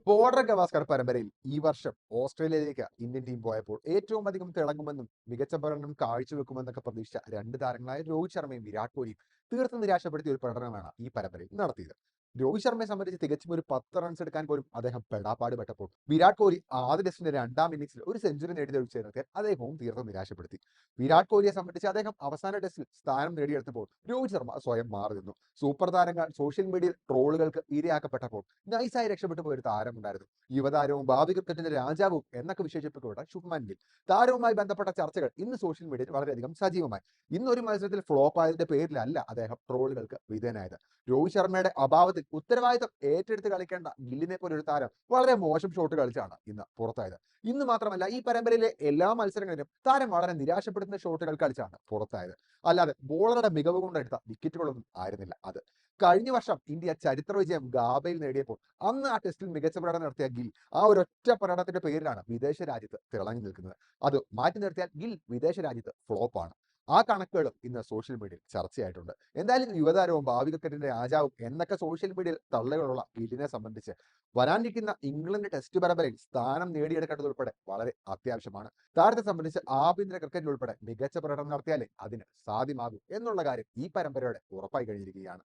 Border Gavaskar പരമ്പരയിൽ ഈ വർഷം ഓസ്ട്രേലിയയിലേക്ക് ഇന്ത്യൻ ടീം പോയപ്പോൾ ഏറ്റവും അധികം തിളങ്ങുമെന്നും മികച്ച പ്രകടനം കാഴ്ചവെക്കുമെന്നൊക്കെ പ്രതീക്ഷിച്ച രണ്ട് താരങ്ങളായ രോഹിത് ശർമ്മയും വിരാട് കോഹ്ലിയും തീർത്തും നിരാശപ്പെടുത്തിയ ഒരു പ്രകടനമാണ് ഈ പരമ്പരയിൽ നടത്തിയത്. രോഹിത് ശർമ്മയെ സംബന്ധിച്ച് തികച്ചും ഒരു 10 റൺസ് എടുക്കാൻ പോലും അദ്ദേഹം പെടാപ്പാട് പെട്ടപ്പോൾ വിരാട് കോഹ്ലി ആദ്യ ടെസ്റ്റിന്റെ രണ്ടാം ഇന്നിംഗ്സിൽ ഒരു സെഞ്ചുറി നേടിയൊഴിച്ചു ചേർക്കാൻ അദ്ദേഹവും തീർത്തും നിരാശപ്പെടുത്തി. വിരാട് കോഹ്ലിയെ സംബന്ധിച്ച് അദ്ദേഹം അവസാന ടെസ്റ്റിൽ സ്ഥാനം നേടിയെടുത്തപ്പോൾ രോഹിത് ശർമ്മ സ്വയം മാറി നിന്നു. സൂപ്പർ താരങ്ങൾ സോഷ്യൽ മീഡിയയിൽ ട്രോളുകൾക്ക് ഇരയാക്കപ്പെട്ടപ്പോൾ നൈസായി രക്ഷപ്പെട്ടു പോയ ഒരു താരമുണ്ടായിരുന്നു. യുവതാരവും ഭാവി ക്രിക്കറ്റിന്റെ രാജാവും എന്നൊക്കെ വിശേഷിപ്പിക്കപ്പെട്ട ശുഭ്മാൻ ഗിൽ. താരവുമായി ബന്ധപ്പെട്ട ചർച്ചകൾ ഇന്ന് സോഷ്യൽ മീഡിയയിൽ വളരെയധികം സജീവമായി. ഇന്നൊരു മത്സരത്തിൽ ഫ്ലോപ്പ് ആയതിന്റെ പേരിലല്ല അദ്ദേഹം ട്രോളുകൾക്ക് വിധേയനായത്. രോഹിത് ശർമ്മയുടെ അഭാവത്തിൽ ഉത്തരവാദിത്തം ഏറ്റെടുത്ത് കളിക്കേണ്ട ഗില്ലിനെ പോലെ ഒരു താരം വളരെ മോശം ഷോട്ട് കളിച്ചാണ് ഇന്ന് പുറത്തായത്. ഇന്ന് മാത്രമല്ല, ഈ പരമ്പരയിലെ എല്ലാ മത്സരങ്ങളിലും താരം വളരെ നിരാശപ്പെടുത്തുന്ന ഷോട്ടുകൾ കളിച്ചാണ് പുറത്തായത്. അല്ലാതെ ബോളറുടെ മികവ് കൊണ്ടെടുത്ത വിക്കറ്റുകളൊന്നും ആയിരുന്നില്ല അത്. കഴിഞ്ഞ വർഷം ഇന്ത്യ ചരിത്ര വിജയം ഗാബയിൽ നേടിയപ്പോൾ അന്ന് ആ ടെസ്റ്റിൽ മികച്ച പ്രകടനം നടത്തിയ ഗിൽ ആ ഒരൊറ്റ പ്രകടനത്തിന്റെ പേരിലാണ് വിദേശ രാജ്യത്ത് തിളങ്ങി നിൽക്കുന്നത്. അത് മാറ്റി നിർത്തിയാൽ ഗിൽ വിദേശ രാജ്യത്ത് ഫ്ലോപ്പാണ്. ആ കണക്കുകളും ഇന്ന് സോഷ്യൽ മീഡിയയിൽ ചർച്ചയായിട്ടുണ്ട്. എന്തായാലും യുവതാരവും ഭാവി ക്രിക്കറ്റിന്റെ രാജാവും എന്നൊക്കെ സോഷ്യൽ മീഡിയയിൽ തള്ളുകളുള്ള ഗില്ലിനെ സംബന്ധിച്ച് വരാനിരിക്കുന്ന ഇംഗ്ലണ്ട് ടെസ്റ്റ് പരമ്പരയിൽ സ്ഥാനം നേടിയെടുക്കേണ്ടത് ഉൾപ്പെടെ വളരെ അത്യാവശ്യമാണ്. താരത്തെ സംബന്ധിച്ച് ആഭ്യന്തര ക്രിക്കറ്റിൽ ഉൾപ്പെടെ മികച്ച പ്രകടനം നടത്തിയാലേ അതിന് സാധ്യമാകൂ എന്നുള്ള കാര്യം ഈ പരമ്പരയോടെ ഉറപ്പായി കഴിഞ്ഞിരിക്കുകയാണ്.